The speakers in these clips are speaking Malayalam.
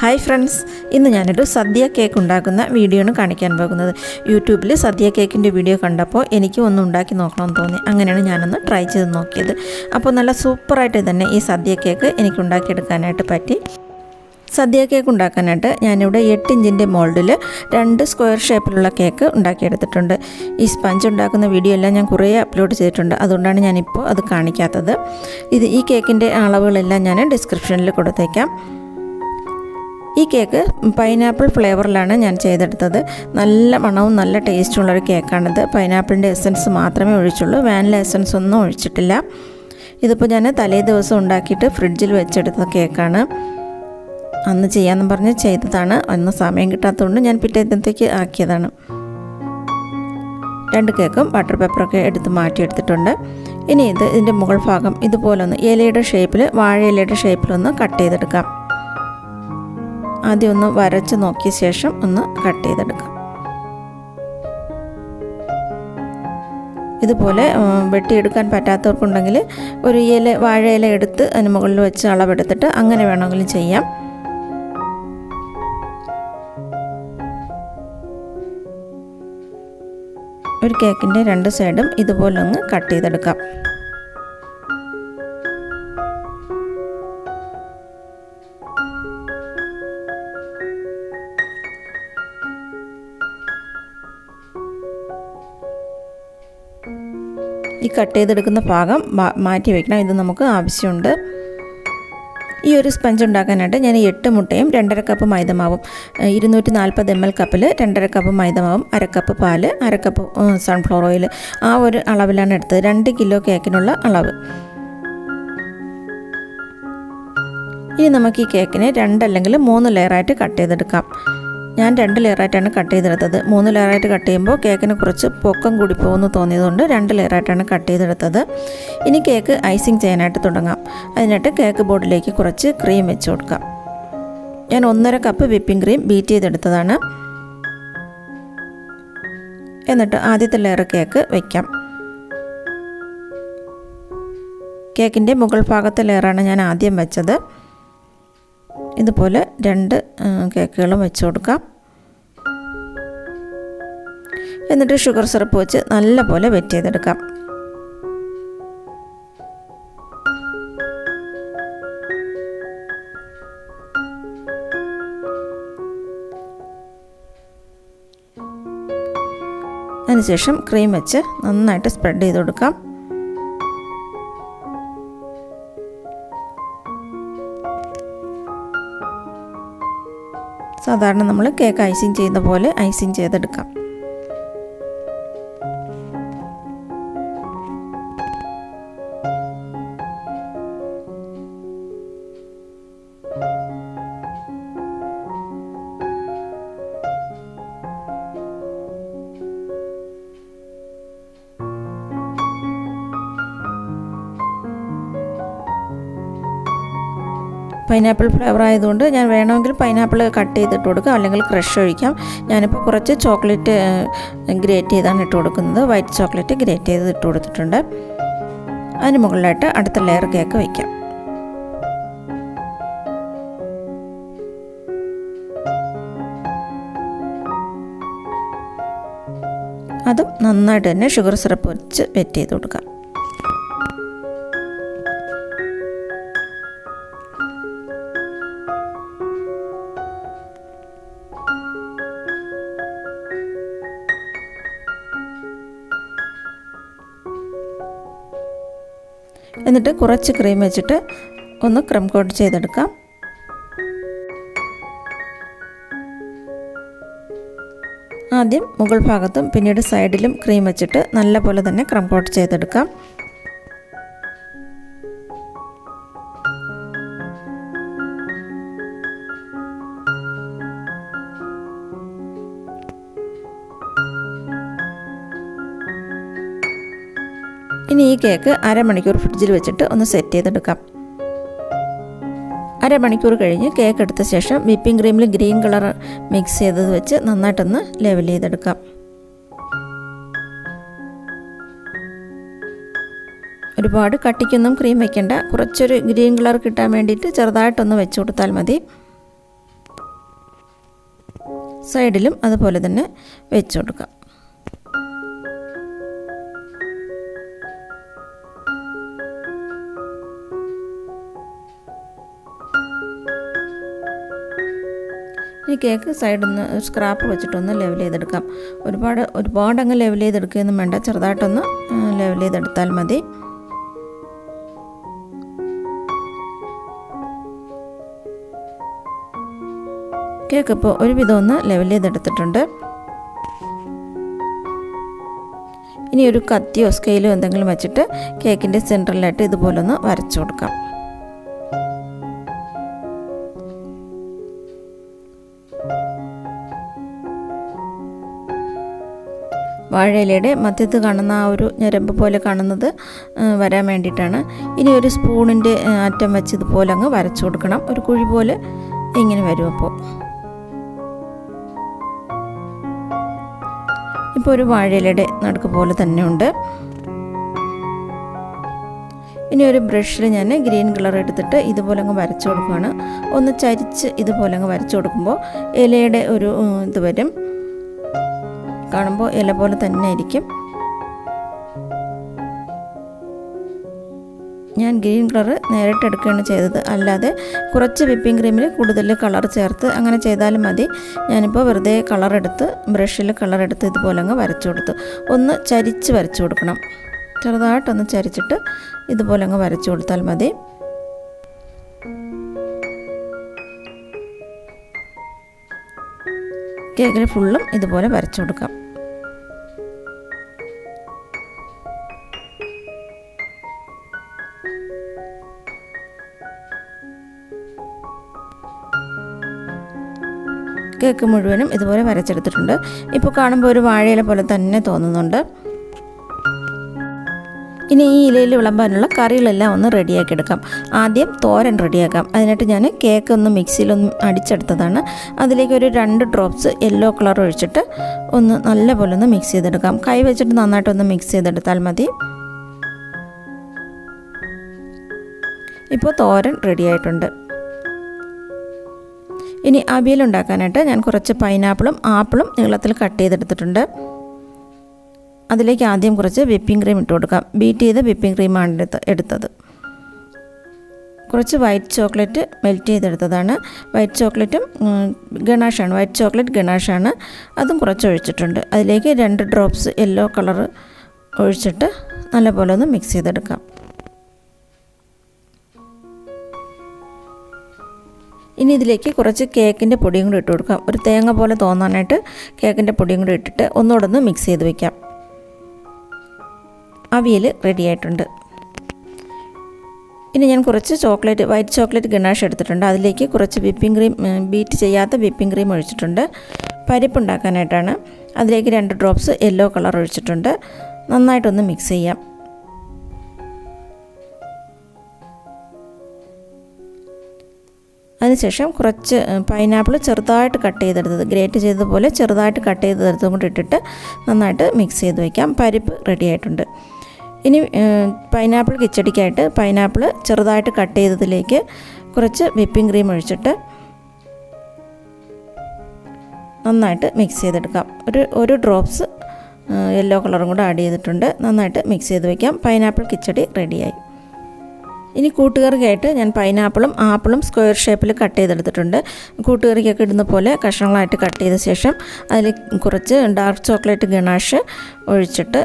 ഹായ് ഫ്രണ്ട്സ്, ഇന്ന് ഞാനൊരു സദ്യ കേക്ക് ഉണ്ടാക്കുന്ന വീഡിയോ ആണ് കാണിക്കാൻ പോകുന്നത്. യൂട്യൂബിൽ സദ്യ കേക്കിൻ്റെ വീഡിയോ കണ്ടപ്പോൾ എനിക്ക് ഒന്ന് ഉണ്ടാക്കി നോക്കണമെന്ന് തോന്നി. അങ്ങനെയാണ് ഞാനൊന്ന് ട്രൈ ചെയ്ത് നോക്കിയത്. അപ്പോൾ നല്ല സൂപ്പറായിട്ട് തന്നെ ഈ സദ്യ കേക്ക് എനിക്ക് ഉണ്ടാക്കിയെടുക്കാനായിട്ട് പറ്റി. സദ്യ കേക്ക് ഉണ്ടാക്കാനായിട്ട് ഞാനിവിടെ 8 ഇഞ്ചിൻ്റെ മോൾഡിൽ 2 സ്ക്വയർ ഷേപ്പിലുള്ള കേക്ക് ഉണ്ടാക്കിയെടുത്തിട്ടുണ്ട്. ഈ സ്പഞ്ച് ഉണ്ടാക്കുന്ന വീഡിയോ എല്ലാം ഞാൻ കുറേ അപ്ലോഡ് ചെയ്തിട്ടുണ്ട്, അതുകൊണ്ടാണ് ഞാനിപ്പോൾ അത് കാണിക്കാത്തത്. ഈ കേക്കിൻ്റെ അളവുകളെല്ലാം ഞാൻ ഡിസ്ക്രിപ്ഷനിൽ കൊടുത്തേക്കാം. ഈ കേക്ക് പൈനാപ്പിൾ ഫ്ലേവറിലാണ് ഞാൻ ചെയ്തെടുത്തത്. നല്ല മണവും നല്ല ടേസ്റ്റുള്ളൊരു കേക്കാണിത്. പൈനാപ്പിളിൻ്റെ എസൻസ് മാത്രമേ ഒഴിച്ചുള്ളൂ, വാനില എസൻസ് ഒന്നും ഒഴിച്ചിട്ടില്ല. ഇതിപ്പോൾ ഞാൻ തലേ ദിവസം ഉണ്ടാക്കിയിട്ട് ഫ്രിഡ്ജിൽ വെച്ചെടുത്ത കേക്കാണ്. അന്ന് ചെയ്യാമെന്ന് പറഞ്ഞ് ചെയ്തതാണ്. അന്ന് സമയം കിട്ടാത്തതുകൊണ്ട് ഞാൻ പിറ്റേന്നത്തേക്ക് ആക്കിയതാണ്. 2 കേക്കും ബട്ടർ പേപ്പറൊക്കെ എടുത്ത് മാറ്റിയെടുത്തിട്ടുണ്ട്. ഇനി ഇതിൻ്റെ മുകൾ ഭാഗം ഇതുപോലൊന്ന് ഇലയുടെ ഷേപ്പിൽ, വാഴയിലയുടെ ഷേപ്പിലൊന്ന് കട്ട് ചെയ്തെടുക്കാം. ആദ്യം ഒന്ന് വരച്ച് നോക്കിയ ശേഷം ഒന്ന് കട്ട് ചെയ്തെടുക്കാം. ഇതുപോലെ വെട്ടിയെടുക്കാൻ പറ്റാത്തവർക്കുണ്ടെങ്കിൽ ഒരു വാഴയില എടുത്ത് അതിന് മുകളിൽ വെച്ച് അളവെടുത്തിട്ട് അങ്ങനെ വേണമെങ്കിലും ചെയ്യാം. ഒരു കേക്കിൻ്റെ 2 സൈഡും ഇതുപോലെ ഒന്ന് കട്ട് ചെയ്തെടുക്കാം. ഈ കട്ട് ചെയ്തെടുക്കുന്ന ഭാഗം മാറ്റി വയ്ക്കണം, ഇത് നമുക്ക് ആവശ്യമുണ്ട്. ഈ ഒരു സ്പഞ്ച് ഉണ്ടാക്കാനായിട്ട് ഞാൻ 8 മുട്ടയും 2.5 കപ്പ് മൈദമാവും, 240 ml കപ്പിൽ 2.5 കപ്പ് മൈദമാവും, 1/2 കപ്പ് പാല്, 1/2 കപ്പ് സൺഫ്ലവർ ഓയിൽ, ആ ഒരു അളവിലാണ് എടുത്തത്. 2 കിലോ കേക്കിനുള്ള അളവ്. ഇനി നമുക്ക് ഈ കേക്കിനെ 2 അല്ലെങ്കിൽ 3 ലെയറായിട്ട് കട്ട് ചെയ്തെടുക്കാം. ഞാൻ 2 ലെയറായിട്ടാണ് കട്ട് ചെയ്തെടുത്തത്. 3 ലെയറായിട്ട് കട്ട് ചെയ്യുമ്പോൾ കേക്കിന് കുറച്ച് പൊക്കം കൂടി പോകുമെന്ന് തോന്നിയതുകൊണ്ട് 2 ലെയറായിട്ടാണ് കട്ട് ചെയ്തെടുത്തത്. ഇനി കേക്ക് ഐസിങ് ചെയ്യാനായിട്ട് തുടങ്ങാം. അതിനായിട്ട് കേക്ക് ബോർഡിലേക്ക് കുറച്ച് ക്രീം വെച്ച് കൊടുക്കാം. ഞാൻ 1.5 കപ്പ് വിപ്പിംഗ് ക്രീം ബീറ്റ് ചെയ്തെടുത്തതാണ്. എന്നിട്ട് ആദ്യത്തെ ലെയർ കേക്ക് വയ്ക്കാം. കേക്കിൻ്റെ മുകൾ ഭാഗത്തെ ലെയറാണ് ഞാൻ ആദ്യം വെച്ചത്. ഇതുപോലെ 2 കേക്കുകളും വെച്ച് കൊടുക്കാം. എന്നിട്ട് ഷുഗർ സിറപ്പ് വെച്ച് നല്ലപോലെ വെറ്റ് ചെയ്തെടുക്കാം. അതിനുശേഷം ക്രീം വെച്ച് നന്നായിട്ട് സ്പ്രെഡ് ചെയ്ത് കൊടുക്കാം. സാധാരണ നമ്മൾ കേക്ക് ഐസിങ് ചെയ്യുന്ന പോലെ ഐസിങ് ചെയ്തെടുക്കാം. പൈനാപ്പിൾ ഫ്ലേവർ ആയതുകൊണ്ട് ഞാൻ വേണമെങ്കിൽ പൈനാപ്പിൾ കട്ട് ചെയ്തിട്ട് കൊടുക്കാം, അല്ലെങ്കിൽ ക്രഷ് ഒഴിക്കാം. ഞാനിപ്പോൾ കുറച്ച് ചോക്ലേറ്റ് ഗ്രേറ്റ് ചെയ്താണ് ഇട്ട് കൊടുക്കുന്നത്. വൈറ്റ് ചോക്ലേറ്റ് ഗ്രേറ്റ് ചെയ്ത് ഇട്ട് കൊടുത്തിട്ടുണ്ട്. അതിന് മുകളിലായിട്ട് അടുത്ത ലെയർ കേക്ക് വയ്ക്കാം. അതും നന്നായിട്ട് തന്നെ ഷുഗർ സിറപ്പ് വെച്ച് വെറ്റ് ചെയ്ത് കൊടുക്കാം. എന്നിട്ട് കുറച്ച് ക്രീം വെച്ചിട്ട് ഒന്ന് ക്രം കോട്ട് ചെയ്തെടുക്കാം. ആദ്യം മുകൾ ഭാഗത്തും പിന്നീട് സൈഡിലും ക്രീം വെച്ചിട്ട് നല്ലപോലെ തന്നെ ക്രം കോട്ട് ചെയ്തെടുക്കാം. ഇനി ഈ കേക്ക് അരമണിക്കൂർ ഫ്രിഡ്ജിൽ വെച്ചിട്ട് ഒന്ന് സെറ്റ് ചെയ്തെടുക്കാം. അരമണിക്കൂർ കഴിഞ്ഞ് കേക്ക് എടുത്ത ശേഷം വിപ്പിംഗ് ക്രീമിൽ ഗ്രീൻ കളർ മിക്സ് ചെയ്തത് വെച്ച് നന്നായിട്ടൊന്ന് ലെവൽ ചെയ്തെടുക്കാം. ഒരുപാട് കട്ടിക്കൊന്നും ക്രീം വെക്കേണ്ട, കുറച്ചൊരു ഗ്രീൻ കളർ കിട്ടാൻ വേണ്ടിയിട്ട് ചെറുതായിട്ടൊന്ന് വെച്ച് കൊടുത്താൽ മതി. സൈഡിലും അതുപോലെ തന്നെ വെച്ച് കൊടുക്കാം. ഈ കേക്ക് സൈഡൊന്ന് സ്ക്രാപ്പ് വെച്ചിട്ടൊന്ന് ലെവൽ ചെയ്തെടുക്കാം. ഒരുപാടങ്ങ് ലെവൽ ചെയ്തെടുക്കുകയൊന്നും വേണ്ട, ചെറുതായിട്ടൊന്ന് ലെവൽ ചെയ്തെടുത്താൽ മതി. കേക്ക് ഇപ്പോൾ ഒരുവിധം ഒന്ന് ലെവൽ ചെയ്തെടുത്തിട്ടുണ്ട്. ഇനി ഒരു കത്തിയോ സ്കെയിലോ എന്തെങ്കിലും വെച്ചിട്ട് കേക്കിൻ്റെ സെൻറ്ററിലായിട്ട് ഇതുപോലെ ഒന്ന് വരച്ചു കൊടുക്കാം. വാഴയിലയുടെ മധ്യത്ത് കാണുന്ന ആ ഒരു ഞരമ്പ് പോലെ കാണുന്നത് വരാൻ വേണ്ടിയിട്ടാണ്. ഇനി ഒരു സ്പൂണിൻ്റെ അറ്റം വെച്ച് ഇതുപോലെ അങ്ങ് വരച്ചു കൊടുക്കണം. ഒരു കുഴി പോലെ ഇങ്ങനെ വരും. ഇപ്പോൾ ഒരു വാഴയിലയുടെ നടുക്ക് പോലെ തന്നെ ഉണ്ട്. ഇനി ഒരു ബ്രഷിൽ ഞാൻ ഗ്രീൻ കളർ എടുത്തിട്ട് ഇതുപോലെ അങ്ങ് വരച്ചു കൊടുക്കുകയാണ്. ഒന്ന് ചരിച്ച് ഇതുപോലെ അങ്ങ് വരച്ചു കൊടുക്കുമ്പോൾ ഇലയുടെ ഒരു ഇത് വരും. കാണുമ്പോൾ ഇല പോലെ തന്നെ ആയിരിക്കും. ഞാൻ ഗ്രീൻ കളർ നേരിട്ട് എടുക്കുകയാണ് ചെയ്തത്, അല്ലാതെ കുറച്ച് വിപ്പിംഗ് ക്രീമിൽ കൂടുതൽ കളർ ചേർത്ത് അങ്ങനെ ചെയ്താലും മതി. ഞാനിപ്പോൾ വെറുതെ കളറെടുത്ത് ബ്രഷിൽ കളറെടുത്ത് ഇതുപോലെ അങ്ങ് വരച്ചു കൊടുത്തു. ഒന്ന് ചരിച്ച് വരച്ചു കൊടുക്കണം. ചെറുതായിട്ടൊന്ന് ചരിച്ചിട്ട് ഇതുപോലെ അങ്ങ് വരച്ചു കൊടുത്താൽ മതി. കേക്കിൽ ഫുള്ളും ഇതുപോലെ വരച്ചു കൊടുക്കാം. കേക്ക് മുഴുവനും ഇതുപോലെ വരച്ചെടുത്തിട്ടുണ്ട്. ഇപ്പോൾ കാണുമ്പോൾ ഒരു വാഴയില പോലെ തന്നെ തോന്നുന്നുണ്ട്. ഇനി ഈ ഇലയിൽ വിളമ്പാനുള്ള കറികളെല്ലാം ഒന്ന് റെഡിയാക്കി എടുക്കാം. ആദ്യം തോരൻ റെഡിയാക്കാം. അതിനായിട്ട് ഞാൻ കേക്ക് ഒന്ന് മിക്സിയിലൊന്ന് അടിച്ചെടുത്തതാണ്. അതിലേക്ക് ഒരു 2 ഡ്രോപ്സ് യെല്ലോ കളർ ഒഴിച്ചിട്ട് ഒന്ന് നല്ലപോലെ ഒന്ന് മിക്സ് ചെയ്തെടുക്കാം. കൈ വെച്ചിട്ട് നന്നായിട്ടൊന്ന് മിക്സ് ചെയ്തെടുത്താൽ മതി. ഇപ്പോൾ തോരൻ റെഡിയായിട്ടുണ്ട്. ഇനി അവിയൽ ഉണ്ടാക്കാനായിട്ട് ഞാൻ കുറച്ച് പൈനാപ്പിളും ആപ്പിളും നീളത്തിൽ കട്ട് ചെയ്തെടുത്തിട്ടുണ്ട്. അതിലേക്ക് ആദ്യം കുറച്ച് വിപ്പിംഗ് ക്രീം ഇട്ട് കൊടുക്കാം. ബീറ്റ് ചെയ്ത വിപ്പിംഗ് ക്രീമാണ് എടുത്തത്. കുറച്ച് വൈറ്റ് ചോക്ലേറ്റ് മെൽറ്റ് ചെയ്തെടുത്തതാണ്. വൈറ്റ് ചോക്ലേറ്റും ഗണാഷാണ്, വൈറ്റ് ചോക്ലേറ്റ് ഗണാഷാണ്. അതും കുറച്ച് ഒഴിച്ചിട്ടുണ്ട്. അതിലേക്ക് 2 ഡ്രോപ്സ് യെല്ലോ കളർ ഒഴിച്ചിട്ട് നല്ലപോലെ ഒന്ന് മിക്സ് ചെയ്തെടുക്കാം. ഇനി ഇതിലേക്ക് കുറച്ച് കേക്കിൻ്റെ പൊടിയും കൂടി ഇട്ട് കൊടുക്കാം. ഒരു തേങ്ങ പോലെ തോന്നാനായിട്ട് കേക്കിൻ്റെ പൊടിയും കൂടി ഇട്ടിട്ട് ഒന്നുകൂടെ ഒന്ന് മിക്സ് ചെയ്ത് വയ്ക്കാം. അവിയൽ റെഡി ആയിട്ടുണ്ട്. ഇനി ഞാൻ കുറച്ച് വൈറ്റ് ചോക്ലേറ്റ് ഗണാഷ് എടുത്തിട്ടുണ്ട്. അതിലേക്ക് കുറച്ച് വിപ്പിംഗ് ക്രീം, ബീറ്റ് ചെയ്യാത്ത വിപ്പിംഗ് ക്രീം ഒഴിച്ചിട്ടുണ്ട്. പരിപ്പ് ഉണ്ടാക്കാനായിട്ടാണ്. അതിലേക്ക് 2 ഡ്രോപ്സ് യെല്ലോ കളർ ഒഴിച്ചിട്ടുണ്ട്. നന്നായിട്ടൊന്ന് മിക്സ് ചെയ്യാം. അതിനുശേഷം കുറച്ച് പൈനാപ്പിൾ ചെറുതായിട്ട് കട്ട് ചെയ്തെടുത്തത്, ഗ്രേറ്റ് ചെയ്തതുപോലെ ചെറുതായിട്ട് കട്ട് ചെയ്തെടുത്തതും കൂടി ഇട്ടിട്ട് നന്നായിട്ട് മിക്സ് ചെയ്ത് വയ്ക്കാം. പരിപ്പ് റെഡി ആയിട്ടുണ്ട്. ഇനി പൈനാപ്പിൾ കിച്ചടിക്കായിട്ട് പൈനാപ്പിൾ ചെറുതായിട്ട് കട്ട് ചെയ്തതിലേക്ക് കുറച്ച് വിപ്പിംഗ് ക്രീം ഒഴിച്ചിട്ട് നന്നായിട്ട് മിക്സ് ചെയ്തെടുക്കാം. ഒരു ഡ്രോപ്സ് യെല്ലോ കളറും കൂടെ ആഡ് ചെയ്തിട്ടുണ്ട്. നന്നായിട്ട് മിക്സ് ചെയ്ത് വയ്ക്കാം. പൈനാപ്പിൾ കിച്ചടി റെഡിയായി. ഇനി കൂട്ടുകറിക്കായിട്ട് ഞാൻ പൈനാപ്പിളും ആപ്പിളും സ്ക്വയർ ഷേപ്പിൽ കട്ട് ചെയ്തെടുത്തിട്ടുണ്ട്. കൂട്ടുകറിക്കൊക്കെ ഇടുന്ന പോലെ കഷ്ണങ്ങളായിട്ട് കട്ട് ചെയ്ത ശേഷം അതിൽ കുറച്ച് ഡാർക്ക് ചോക്ലേറ്റ് ഗണാഷ് ഒഴിച്ചിട്ട്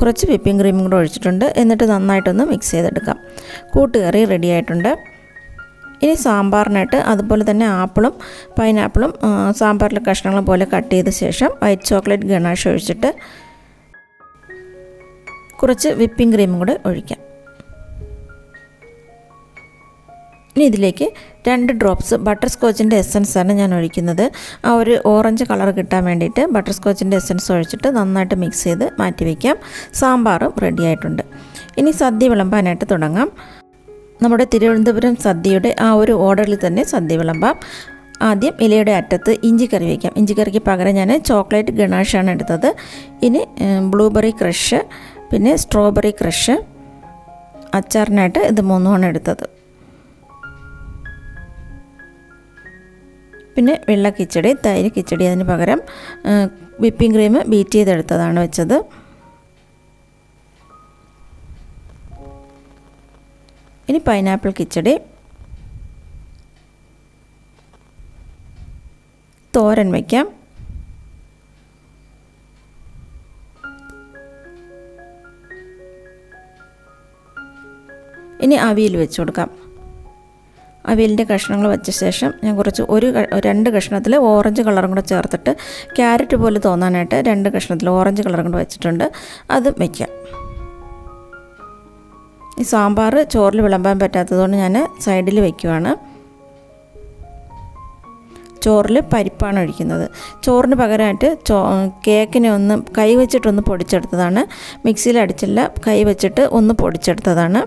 കുറച്ച് വിപ്പിംഗ് ക്രീമും കൂടെ ഒഴിച്ചിട്ടുണ്ട്. എന്നിട്ട് നന്നായിട്ടൊന്ന് മിക്സ് ചെയ്തെടുക്കാം. കൂട്ടുകറി റെഡി ആയിട്ടുണ്ട്. ഇനി സാമ്പാറിനായിട്ട് അതുപോലെ തന്നെ ആപ്പിളും പൈനാപ്പിളും സാമ്പാറിലെ കഷ്ണങ്ങൾ പോലെ കട്ട് ചെയ്ത ശേഷം വൈറ്റ് ചോക്ലേറ്റ് ഗണാഷ് ഒഴിച്ചിട്ട് കുറച്ച് വിപ്പിംഗ് ക്രീമും കൂടെ ഒഴിക്കാം. ഇനി ഇതിലേക്ക് 2 ഡ്രോപ്സ് ബട്ടർ സ്കോച്ചിൻ്റെ എസൻസാണ് ഞാൻ ഒഴിക്കുന്നത്. ആ ഒരു ഓറഞ്ച് കളർ കിട്ടാൻ വേണ്ടിയിട്ട് ബട്ടർ സ്കോച്ചിൻ്റെ എസൻസ് ഒഴിച്ചിട്ട് നന്നായിട്ട് മിക്സ് ചെയ്ത് മാറ്റി വയ്ക്കാം. സാമ്പാറും റെഡി ആയിട്ടുണ്ട്. ഇനി സദ്യ വിളമ്പാനായിട്ട് തുടങ്ങാം. നമ്മുടെ തിരുവനന്തപുരം സദ്യയുടെ ആ ഒരു ഓർഡറിൽ തന്നെ സദ്യ വിളമ്പാം. ആദ്യം ഇലയുടെ അറ്റത്ത് ഇഞ്ചിക്കറി വയ്ക്കാം. ഇഞ്ചിക്കറിക്ക് പകരം ഞാൻ ചോക്ലേറ്റ് ഗണാഷാണ് എടുത്തത്. ഇനി ബ്ലൂബെറി ക്രഷ്, പിന്നെ സ്ട്രോബെറി ക്രഷ്, അച്ചാറിനായിട്ട് ഇത് 3 എടുത്തത്. പിന്നെ വെള്ള കിച്ചടി, തൈര് കിച്ചടി, അതിന് പകരം വിപ്പിംഗ് ക്രീം ബീറ്റ് ചെയ്തെടുത്തതാണ് വെച്ചത്. ഇനി പൈനാപ്പിൾ കിച്ചടി, തോരൻ വയ്ക്കാം. ഇനി അവിയൽ വെച്ച് കൊടുക്കാം. അവിയലിൻ്റെ കഷ്ണങ്ങൾ വെച്ച ശേഷം ഞാൻ കുറച്ച് 2 കഷ്ണത്തിൽ ഓറഞ്ച് കളറും കൂടെ ചേർത്തിട്ട് ക്യാരറ്റ് പോലെ തോന്നാനായിട്ട് 2 കഷ്ണത്തിൽ ഓറഞ്ച് കളറും കൂടെ വെച്ചിട്ടുണ്ട്. അത് വയ്ക്കാം. ഈ സാമ്പാർ ചോറിൽ വിളമ്പാൻ പറ്റാത്തതുകൊണ്ട് ഞാൻ സൈഡിൽ വയ്ക്കുവാണ്. ചോറിൽ പരിപ്പാണ് ഒഴിക്കുന്നത്. ചോറിന് പകരമായിട്ട് കേക്കിനെ ഒന്ന് കൈ വെച്ചിട്ടൊന്ന് പൊടിച്ചെടുത്തതാണ്. മിക്സിയിൽ അടിച്ചില്ല, കൈ വെച്ചിട്ട് ഒന്ന് പൊടിച്ചെടുത്തതാണ്.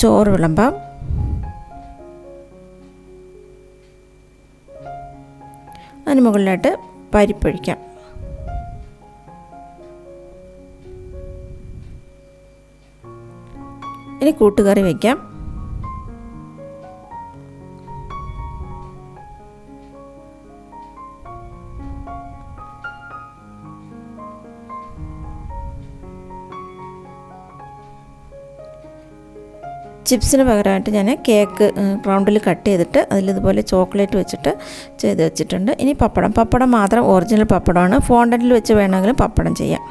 ചോറ് വിളമ്പാം. അതിന് മുകളിലായിട്ട് പരിപ്പൊഴിക്കാം. ഇനി കൂട്ടുകറി വയ്ക്കാം. ചിപ്സിന് പകരമായിട്ട് ഞാൻ കേക്ക് റൗണ്ടിൽ കട്ട് ചെയ്തിട്ട് അതിലിതുപോലെ ചോക്ലേറ്റ് വെച്ചിട്ട് ചെയ്ത് വെച്ചിട്ടുണ്ട്. ഇനി പപ്പടം മാത്രം ഒറിജിനൽ പപ്പടമാണ്. ഫോണ്ടന്റിൽ വെച്ച് വേണമെങ്കിലും പപ്പടം ചെയ്യാം.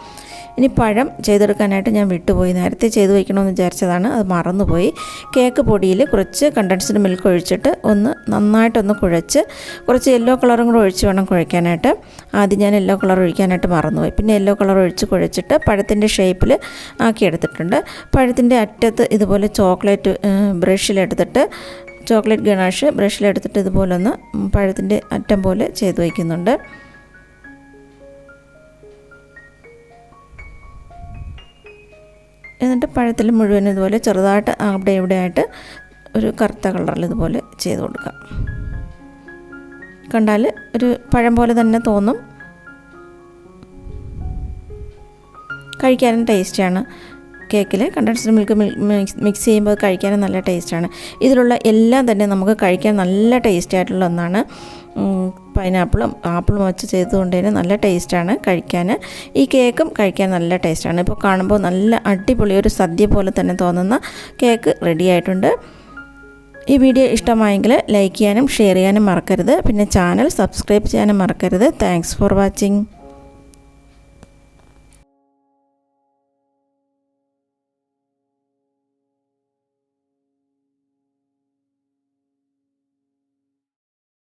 ഇനി പഴം ചെയ്തെടുക്കാനായിട്ട് ഞാൻ വിട്ടുപോയി. നേരത്തെ ചെയ്ത് വയ്ക്കണമെന്ന് വിചാരിച്ചതാണ്, അത് മറന്നുപോയി. കേക്ക് പൊടിയിൽ കുറച്ച് കണ്ടൻസ്ഡ് മിൽക്ക് ഒഴിച്ചിട്ട് നന്നായിട്ടൊന്ന് കുഴച്ച് കുറച്ച് യെല്ലോ കളറും കൂടെ ഒഴിച്ച് വേണം കുഴയ്ക്കാനായിട്ട്. ആദ്യം ഞാൻ യെല്ലോ കളർ ഒഴിക്കാനായിട്ട് മറന്നുപോയി. പിന്നെ യെല്ലോ കളർ ഒഴിച്ച് കുഴച്ചിട്ട് പഴത്തിൻ്റെ ഷേപ്പിൽ ആക്കിയെടുത്തിട്ടുണ്ട്. പഴത്തിൻ്റെ അറ്റത്ത് ഇതുപോലെ ചോക്ലേറ്റ് ബ്രഷിലെടുത്തിട്ട് ചോക്ലേറ്റ് ഗണാഷ് ബ്രഷിലെടുത്തിട്ട് ഇതുപോലെ ഒന്ന് പഴത്തിൻ്റെ അറ്റം പോലെ ചെയ്ത് വയ്ക്കുന്നുണ്ട്. എന്നിട്ട് പഴത്തിൽ മുഴുവൻ ഇതുപോലെ ചെറുതായിട്ട് അവിടെ ഇവിടെ ആയിട്ട് ഒരു കറുത്ത കളറിൽ ഇതുപോലെ ചെയ്ത് കൊടുക്കാം. കണ്ടാൽ ഒരു പഴം പോലെ തന്നെ തോന്നും. കഴിക്കാനും ടേസ്റ്റാണ്. കേക്കിൽ കണ്ടൻസ്ഡ് മിൽക്ക് മിക്സ് ചെയ്യുമ്പോൾ കഴിക്കാനും നല്ല ടേസ്റ്റാണ്. ഇതിലുള്ള എല്ലാം തന്നെ നമുക്ക് കഴിക്കാൻ നല്ല ടേസ്റ്റായിട്ടുള്ള ഒന്നാണ്. പൈനാപ്പിളും ആപ്പിളും വെച്ച് ചെയ്തുകൊണ്ട് തന്നെ നല്ല ടേസ്റ്റാണ് കഴിക്കാൻ. ഈ കേക്കും കഴിക്കാൻ നല്ല ടേസ്റ്റാണ്. ഇപ്പോൾ കാണുമ്പോൾ നല്ല അടിപൊളി ഒരു സദ്യ പോലെ തന്നെ തോന്നുന്ന കേക്ക് റെഡി ആയിട്ടുണ്ട്. ഈ വീഡിയോ ഇഷ്ടമായെങ്കിൽ ലൈക്ക് ചെയ്യാനും ഷെയർ ചെയ്യാനും മറക്കരുത്. പിന്നെ ചാനൽ സബ്സ്ക്രൈബ് ചെയ്യാനും മറക്കരുത്. Thanks for watching.